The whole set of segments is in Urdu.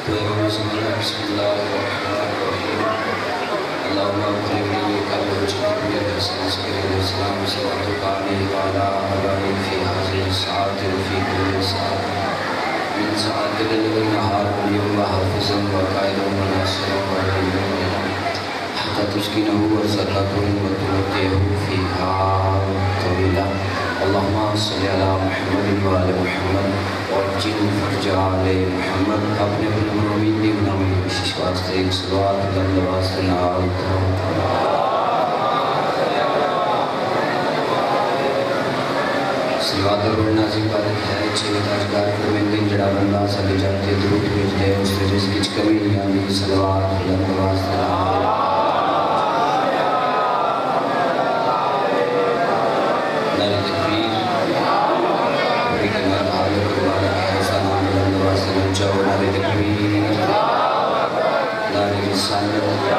بسم اللہ الرحمن الرحیم اللہم اکرمنی قبل وجهی بحسن ذکر الاسلام صلوات قامی وعلا آبائی فی حاضر ساعت فی کل ساعت من ساعت دل والنہار واليوم حافظا وقائدا وناصرا وعليا حتى تسكنه وارزقه وتوطئه فيها طويلا اللهم صل على محمد وعلى محمد وعجل فرج آل محمد اپنے امید دی بناوی بخشش واسطے ایک صلوات اللہ واسطے نال صلوات پڑھنا سی عبادت ہے چھے تاجدار فرمیندے جڑا بندہ سالے جاتے درود بھیج دے اس سے رزق وچ کمی نہیں آندی صلوات اللہ واسطے نال جاؤ نعرے تکبیر نعرے رسالت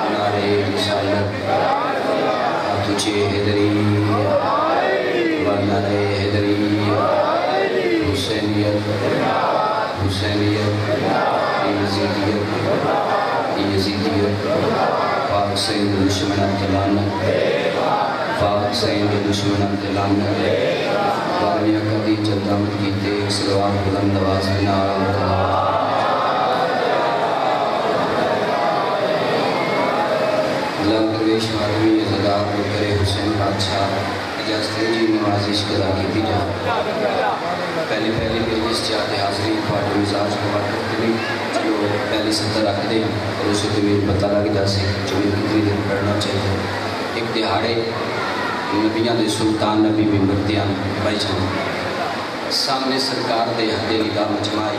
نعرے رسالت تجھے حیدری و نعرے حیدری حسینیت حسینیت یزیدیت پاک سید دشمنان تلانت پاک سید دشمنان تلانت باریا کبھی جلدامت کیتے صلوات بلند آواز میں نعرہ غلام درویش ماروی عزدار کرے حسین بادشاہ اجازت جی نوازش قضا کی بھی جا پہلی مجلس چاہتے حاضرین پاٹ مزاج کو بات کرتے بھی جو پہلی سطح رکھ دیں اور اسے تمہیں پتہ لگ جا سے جو میں کتنی دن پڑھنا چاہیے ایک دہاڑے نبیاں دے سلطان نبی ممبردیان بائی جان سامنے سرکار دے حد نگاہ مجمعی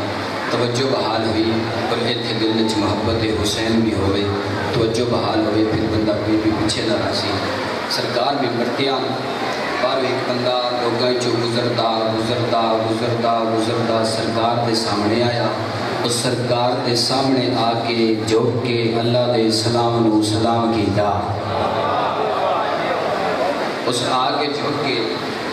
توجہ بحال ہوئی اور ایتھے دل وچ محبت حسین بھی ہوئے توجہ بحال ہوئے پھر بندہ کوئی بھی پیچھے نہ راسی سرکار ممبردیان پر ایک بندہ لوگاں جو گزردا سرکار دے سامنے آیا اس سرکار دے سامنے آ کے جھک کے اللہ دے سلام نو سلام کیتا اس آگے جھک کے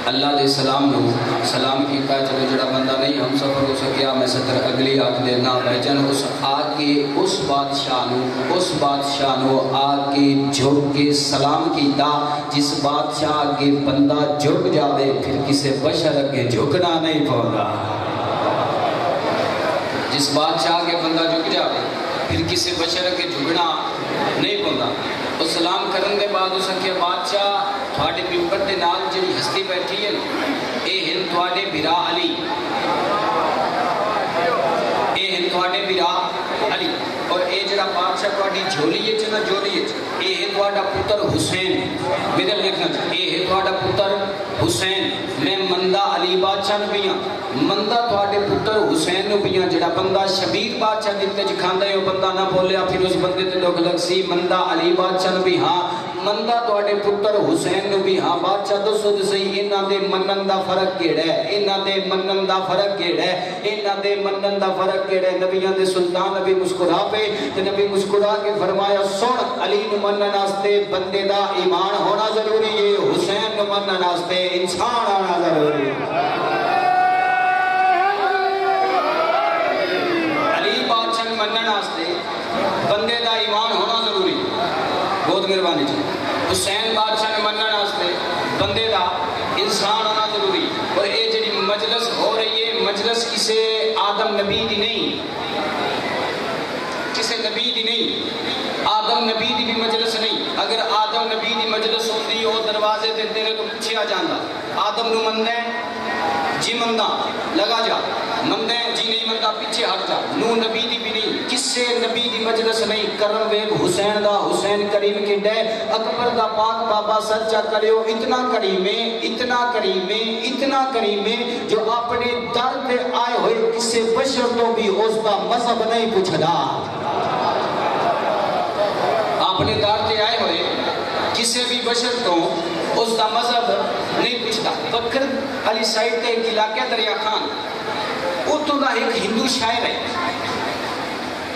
اللہ دے سلام نو سلام کیتا چلو جڑا بندہ نہیں ہم سفر ہو سکیا میں سطر اگلی آگ دینا بیجن اس آگے اس بادشاہ نو آگے جھک کے سلام کیتا جس بادشاہ آگے بندہ جھک جاوے پھر کسے بشر اگے جھکنا نہیں پڑا جس بادشاہ آگے بندہ جھک جاوے پھر کسے بشر اگے جھکنا نہیں پڑا اور سلام کرن دے بعد اس کے بادشاہ تھوڑے ممبر دے نال جڑی ہستی بیٹھی ہے اے ہن تھوڑے بھرا علی اور اے جڑا بادشاہ تھوڑی جھولی ہے چنا جھولی ہے اے ہے تھوڑا پتر حسین میرے لکھنا چاہیے اے ہے تھوڑا پتر حسین میں مندہ علی بادشاہ نبیاں مندہ تھوڑے پتر حسین نبیاں جڑا بندہ شبیر بادشاہ دیتے جکھاندہ ہے وہ بندہ نہ بولیا پھر اس بندے تے لوگ لگ سی مندہ علی بادشاہ نبی ہاں مندہ تھوڑے پتر حسین نبی ہاں بادشاہ دو سو دسئی انہ دے منن دا فرق کیڑا ہے نبیان دے سلطان نبی مسکرا پہ نبی مسکرا کے فرمایا سن علی نمنن آستے بندے دا ایمان ہونا ضروری ہے حسین نمنن آستے انسان آنا ضروری ہے علی بادشاہ نمنن آستے بندے دا ایمان ہونا ضروری ہے بہت مہربانی چاہیے حسین بادشاہ نمنن آستے بندے دا انسان آنا ضروری اور اے جڑی مجلس ہو رہی ہے مجلس کسے آدم نبی دی نہیں کسے نبی دی نہیں آدم نبی دی بھی مجلس نہیں اگر آدم نبی دی مجلس ہوندی وہ دروازے تے تیرے تو پچھے آ جاندہ آدم نو مندے جی مندہ لگا جا مندے جی نہیں مندہ پیچھے ہٹ جا نو نبی دی بھی نہیں کسے نبی دی مجلس نہیں کرن ویب حسین دا حسین کریم کی ڈے اکبر دا پاک بابا سچا کریو اتنا کریمے جو اپنے در پہ آئے ہوئے کسے بشر تو بھی اس دا مذہب نہیں پوچھنا اپنے در پہ آئے ہوئے کسے بھی بشر تو اس دا مذہب نہیں پوچھتا بکر علی سائیڈ تے ایک علاقہ دریا خان وہ تو نہ ایک ہندو شاعر ہے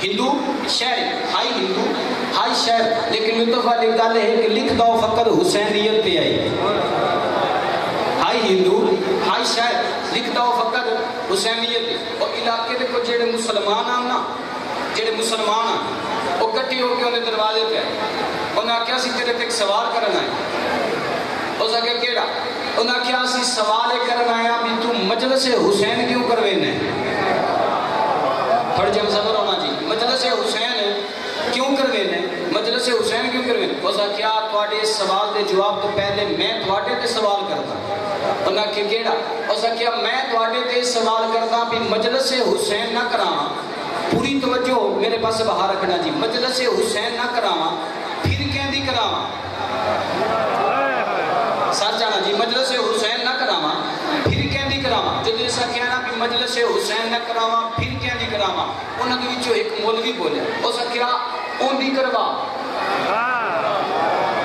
ہندو ہائی شاعر لیکن لطف والی گل ہے کہ لکھ دو فقط حسینیت پہ آئی ہائی ہندو ہائی شاعر لکھ دو فقط حسینیت اور علاقے دے کو جڑے مسلمان آن نا جڑے مسلمان آن وہ کٹھی ہو کے انہیں دروازے پہ آئے انہیں آکھیا سی تیرے تک سوال کرنا ہے اس آگے کیڑا انہیں آکھیا سی سوال کرنا ہے بھی تو مجلس حسین کیوں کروینے تھوڑے جب صبر ہونا جی مجلس حسین کیوں کروینے مجلس حسین کیوں کروینے اس آکھیا تواڈے سوال دے جواب تو پہلے میں تواڈے تے سوال کرتا انہیں آکھیا کیڑا اس آکھیا میں تواڈے تے سوال کرتا بھی مجلس حسین نہ کراواں پوری توجہ میرے پاس باہر رکھنا جی مجلس حسین نہ کراواں پھر کہندی کراواں سر جانا جی مجلس حسین نہ کراواں پھر کہندی کراواں جب ایسا کہنا بھی مجلس حسین نہ کراواں پھر کہندی کراواں انہاں دے وچوں ایک مولوی بولیا اس کیا اوندی کروا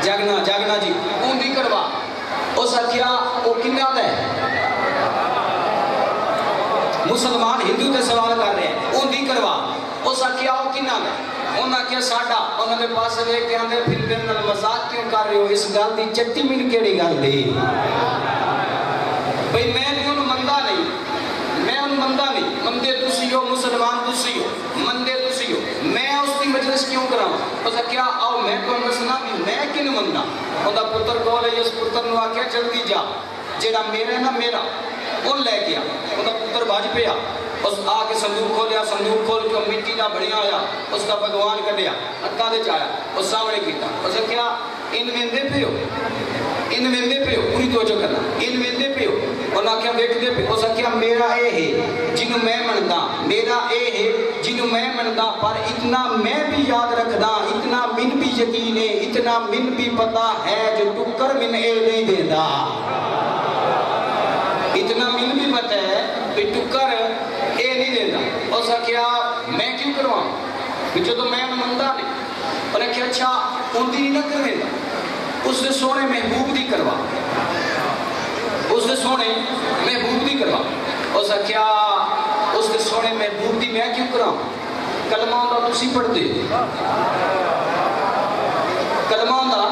جاگنا جی اوندی کروا اس کیا او کنا دا ہے مسلمان ہندو تے سوال کر رہے ہیں اوندی کروا اس کیا او کنا دا انہاں کیا ساڈا انہاں دے پاس ویکھ کے آندے پھر میرے نال مذاق کیوں کر رہے ہو اس گل دی چٹی من کیڑی گل دی بھئی میں انہوں مندا نہیں میں انہوں مندا نہیں مندے تسی ہو مسلمان تسی ہو مندے تسی ہو میں اس کی مجلس کیوں کراؤں اس کیا آؤ میں کو مسنا بھی میں کن مندا انہاں پتر کول ہے اس پتر نو آکھیا جلدی جا جیڑا میرا نا میرا ان لے گیا انہاں پتر بھاج پیا اس آ کے صندوق کھول کے مٹی دا بڑھیا آیا اس کا بھگوان کڈیا ہتھاں دے چایا اس سامنے کیتا اس کیا ان ویندے پیو پوری توجہ کرنا ان ویندے پیو انہاں کیا دیکھدے پیو اس کیا میرا اے ہے جنوں میں مندا میرا اے ہے جنوں میں مندا پر اتنا میں بھی یاد رکھدا اتنا من بھی یقین ہے اتنا من بھی پتا ہے جو ٹکر من اے نہیں دیندا اتنا من بھی پتا ہے کہ ٹکر اے نہیں دینا اس کیا میں کیوں کرواؤں جو تو میں مندا نہیں انہیں کیا اچھا اوندی نہیں نہ کرنے اس نے سونے محبوب دی کروا اس نے سونے محبوب دی کروا اس کیا اس نے سونے محبوب دی میں کیوں کراؤں کلمہ ہوندا تسی پڑھ دے کلمہ ہوندا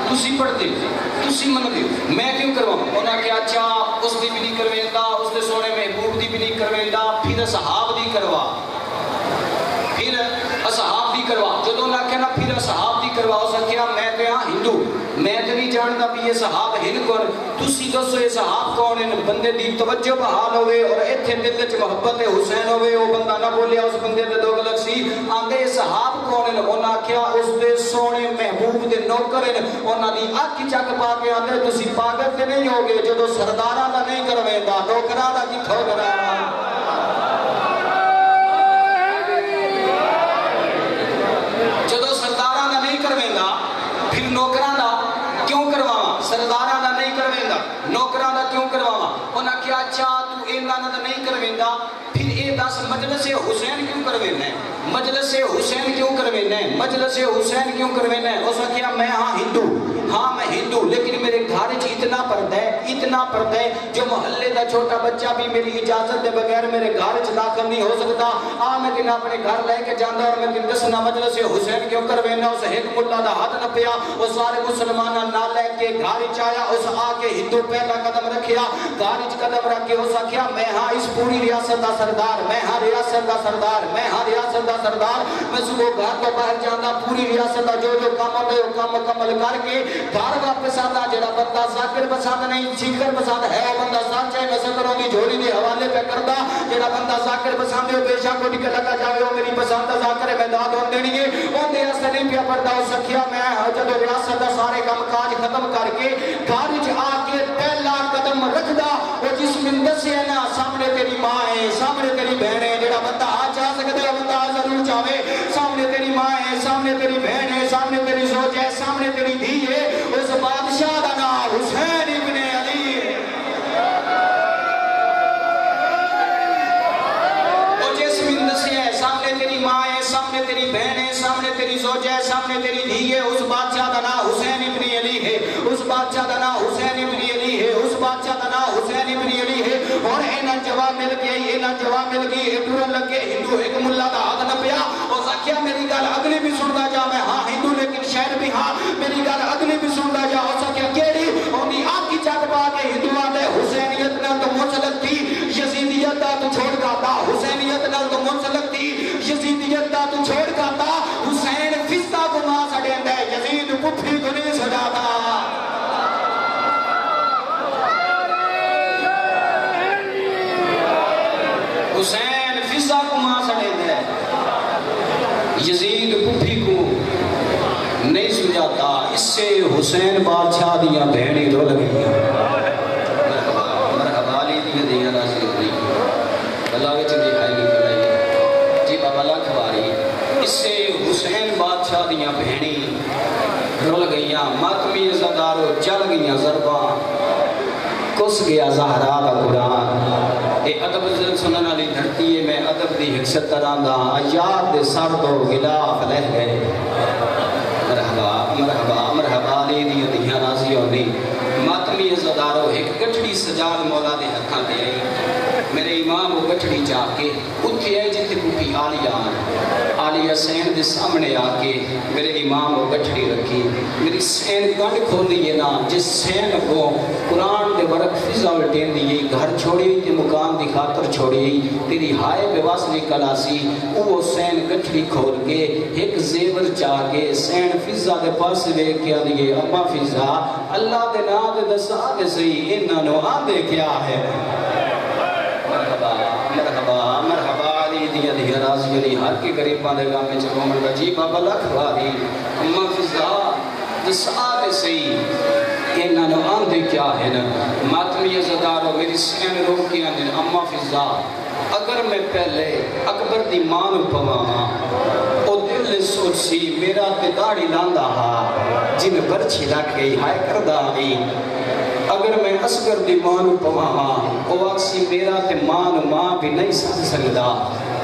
تسی پڑھ دے تسی من دے میں کیوں کرواؤں انہاں کیا اچھا اس دی بھی نہیں کرویندا اس نے سونے محبوب دی بھی نہیں کرویندا پھر اصحاب دی کروا پھر اصحاب دی کروا جدوں نہ کہنا پھر اصحاب دی کروا اس کیا میں تے ہاں ہندو میں تے نہیں جاندا بھی یہ صحاب ہن کون تسی دسو یہ صحاب کون ہیں بندے دی توجہ بحال ہوئے اور ایتھے دل وچ محبت حسین ہوئے او بندہ نہ بولیا اس بندے تے دو گلک سی آندے صحاب کون ہیں انہاں کیا اس دے سونے محبوب دے نوکر ہیں انہاں دی اکھ چک پا کے آندے تسی پاگل تے نہیں ہوگے جدوں سرداراں دا نہیں کرویندا نوکراں دا کتھوں کراواں جدو سرداراں دا نہیں کرویندا پھر نوکراں دا کیوں کرواواں سرداراں دا نہیں کرویندا نوکراں دا کیوں کرواواں انہاں کیا اچھا تو انہاں دا نہیں کرویندا پھر اے دس مجلس حسین کیوں کروینا ہے مجلس حسین کیوں کروینا ہے مجلس حسین کیوں کروینا ہے اس نے کیا میں میں ہندو لیکن میرے گھر اتنا پردہ ہے جو محلے دا چھوٹا بچہ بھی میری اجازت دے بغیر میرے گھر داخل نہیں ہو سکتا میں کن اپنے گھر لے کے جانا اور میں کن دسنا مجلس حسین کیوں کروینا اس ایک ملا دا ہاتھ نہ پیا وہ سارے مسلمانہ نہ لے کے گھر چایا اس آ کے ہندو پہلا قدم رکھیا گھر قدم رکھ کے اس کیا میں اس پوری ریاست دا سردار میں ریاست دا سردار میں صبح گھر تو باہر جانا پوری ریاست دا جو کام ہوتے وہ کام مکمل کر کے گھر واپس آتا جڑا بندہ ذاکر پسند نہیں سیکر پسند ہے وہ بندہ ساتھ چاہے میں سکروں کی جھوڑی دے حوالے پہ کرتا جڑا بندہ ذاکر پسند ہے بے شک کو نکل لگا جاوے وہ میری پسند ذاکر ہے میں داد ہون دینی ہے وہ دے اس نہیں پیا پڑتا ہو سکیا میں جب ریاست دا سارے کام کاج ختم کر کے گھر آ کے پہلا قدم رکھ دا وہ جس مندر سے ہے نا سامنے تیری ماں ہے سامنے تیری بہن ہے جڑا بندہ آ چاہ سکتے ہو بندہ ضرور چاہے سامنے تیری ماں ہے سامنے تیری بہن ہے سامنے تیری زوج ہے سامنے تیری دھی ہے اس بادشاہ دا نام حسین ابن علی ہے وہ جس مندر سے ہے سامنے تیری ماں ہے سامنے تیری بہن ہے سامنے تیری زوج ہے سامنے تیری دھی ہے اس بادشاہ دا نام حسین ابن علی ہے اس بادشاہ دا نام حسین ابن علی ہے اس بادشاہ دا نام حسین ابن علی ہے اور اینن جواب مل گئی ایڈورن لگے ہندو ایک ملا دا ہاتھ نہ پیا اور سکیا میری گل اگلی بھی سندا جا میں ہاں ہندو لیکن شہر بھی ہاں میری گل اگلی بھی سندا جا اور سکیا کیڑی اونی آنکھ چک پا کے ہندوؤں دے حسینیت نہ تو مسلط تھی یزیدیت دا تو چھوڑ اسے حسین بادشاہ دیاں بہنی رول گئیاں مرحبا علی دیاں دیاں راضی ہوئی بلا وچ دی ہائی نکلائی جی بابا لاکھ واری اسے حسین بادشاہ دیاں بہنی رول گئیاں ماتمی عزادارو چل گئیاں ضرباں کس گیا زہرا دا قرآن اے ادب سنن علی دھرتی ہے میں ادب دی حکست تراندا آیات دے سر دو غلاف لہ گئے مرحبا مرحبا مرحبا علی دی دیاں راضی ہونی ماتمی عزادارو ایک گٹھڑی سجاد مولا دے ہتھاں دے آئی میرے امام وہ گٹھڑی جا کے اتھے آئے جتے پوپی آلیہ سین دے سامنے آ کے میرے امام وہ گٹھڑی رکھی میری سین کنڈ کھول دیئے نا جس سین کو قرآن دے برک فضا الٹین دیئے گھر چھوڑی تے مقام دی خاطر چھوڑی تیری ہائے بے واسلی کلاسی وہ سین گٹھڑی کھول کے ایک زیور چاہ کے سین فضا دے پاس لے کیا دیئے اما فضا اللہ دے نا دے دسا دے سہی انہاں نو آدھے کیا ہے مرحبا مرحبا مرحبا علی دیاں دیاں راضی علی ہر کے غریباں دے گاہ میں چکو مرگا جی بابا لکھ واری اما فضا دسا دے سہی انہاں نو آدھے کیا ہے نا ماتمی عزادارو میری سین رو کے آدھے اما فضا اگر میں پہلے اکبر دی ماں نو پواں او دل سوچ سی میرا تے داڑھی لاندا ہا جن برچھی لگ گئی ہائے کردہ آئی اگر میں اصغر دی ماں نو پواں او آکسی میرا تے ماں بھی نہیں سن سکدا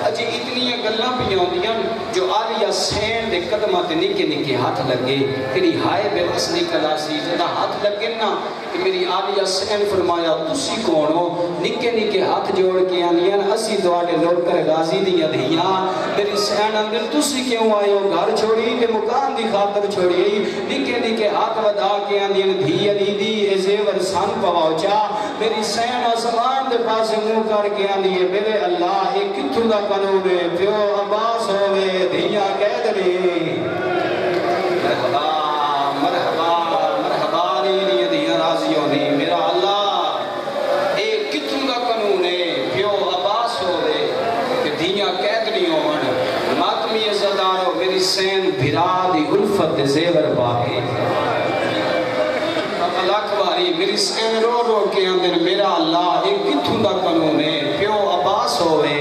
اجی اتنی گلاں بھی ہوندیاں جو آلیہ سین دے قدمات نکے نکے ہاتھ لگے تیری ہائے بے وصلی کلاسی جدا ہاتھ لگے نا کہ میری آلیہ سین فرمایا تسی کون ہو نکے نکے ہاتھ جوڑ کے آنیاں اسی دعاڑے لوٹ کر غازی دیا دھیاں میری سین اندر تسی کیوں آئے ہو گھر چھوڑی تے مقام دی خاطر چھوڑی نکے نکے ہاتھ ودا کے آنیاں دھی علی دی اے زیور سان پواؤچا میری سین آسمان دے پاس منہ کر کے آنیے میرے اللہ ایک کتھو دا قانونے پیو عباس ہوئے دھیاں قید لی مرحبا مرحبا مرحبا لی دھیاں راضی ہونی میرا اللہ ایک کتھو دا قانونے پیو عباس ہوئے دھیاں قید لی ہون ماتمی عزادارو میری سین بھرا دی الفت دے زیور باقی لاکھ باری میری سین رو رو کے اندر میرا اللہ ایک کتھوں دا قانون ہے پیو عباس ہوئے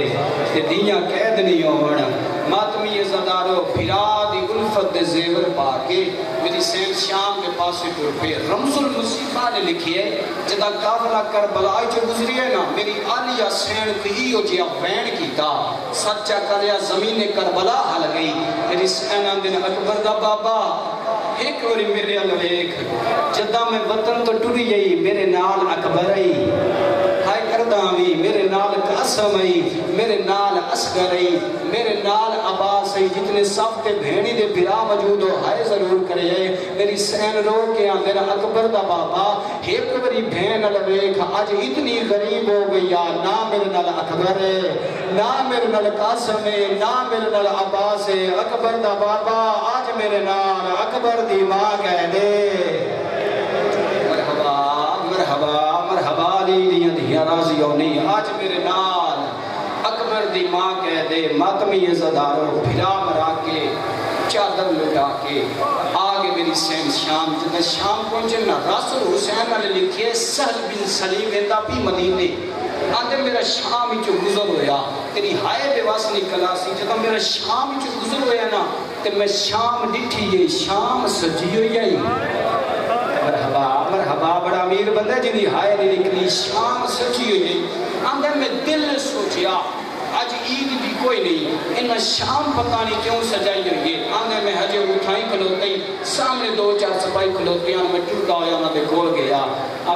تے دیاں قید نہیں ہون ماتمی عزادارو بھرا دی الفت دے زیور پا کے میری سین شام کے پاسے ٹور پہ رمز المصیبہ نے لکھی ہے جدا کافلہ کربلا جو گزری ہے نا میری آلیہ سین کہی ہو جیا بین کیتا سچا کریا زمین کربلا حل گئی میری سین اندر اکبر دا بابا ایک وری میرے الویک جدہ میں وطن تو ٹوری جئی میرے نال اکبر آئی ہائے کردامی میرے نال قاسم آئی میرے نال اصغر آئی میرے نال عباس آئی جتنے صف تے بھینی دے بھرا موجود ہو ہائے ضرور کرے میری سین رو کے آندر اکبر دا بابا ایک وری بھین الویک آج اتنی غریب ہو گیا نہ میرے نال اکبر ہے نہ میرے نال قاسم ہے نہ میرے نال عباس ہے اکبر دا بابا آج میرے نال اکبر دی ماں کہہ دے مرحبا مرحبا مرحبا لی دھیاں راضی ہونی آج میرے نال اکبر دی ماں کہہ دے ماتمی عزادارو بھرا مرا کے چادر لٹا کے آگے میری سین شام جب شام پہنچے نا رسول حسین نے لکھے سہل بن سلیم انداپی مدینے آندے میرا شام ہی جو گزر ہویا تیری ہائے بے واسنی کلاسی جب میرا شام ہی جو گزر ہویا نا تے میں شام ڈٹھی یہ شام سجی ہوئی آئی مرحبا مرحبا بڑا امیر بندہ جنہی ہائے نہیں نکلی شام سجی ہوئی آندے میں دل نے سوچیا آج عید بھی کوئی نہیں انہا شام پتہ نہیں کیوں سجائی ہوئی ہے آنے میں حجے اٹھائیں کھلوتے ہی سامنے دو چار سپائی کھلوتے ہیں میں ٹوٹا ہویا میں دے کھول گیا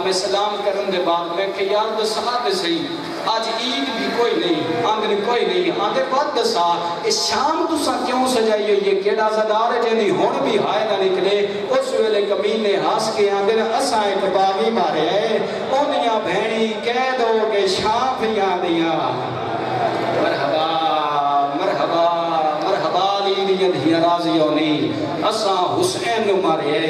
میں سلام کرن دے بعد میں کہ یار دسا دے صحیح آج عید بھی کوئی نہیں آندھر کوئی نہیں آندھر بعد دسا اس شام تو سا کیوں سجائی ہوئی ہے کیڑا زدار ہے جنہی ہون بھی ہائے نہ نکلے اس ویلے کمینے ہاس کے آندھر اساں ایک باغی مارے ہیں اونیاں بھینی قید ہو کے شام پھیاں دیا مرحبا مرحبا مرحبا لی دھیاں راضی ہونی اساں حسین نو مارے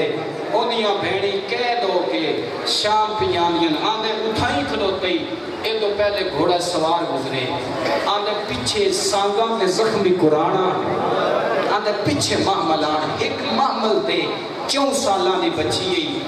اونیاں بھینی قید ہو کے شام پیانیاں آندھے اٹھائیں کھلوتے ہی ایک دو پہلے گھوڑا سوار گزرے آندھے پیچھے سانگاں کے زخمی قرآن آندھے پیچھے محملان ایک محمل تے 4 ਸਾਲਾਂ ਦੀ ਬੱਚੀ ਹੈ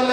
ول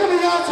40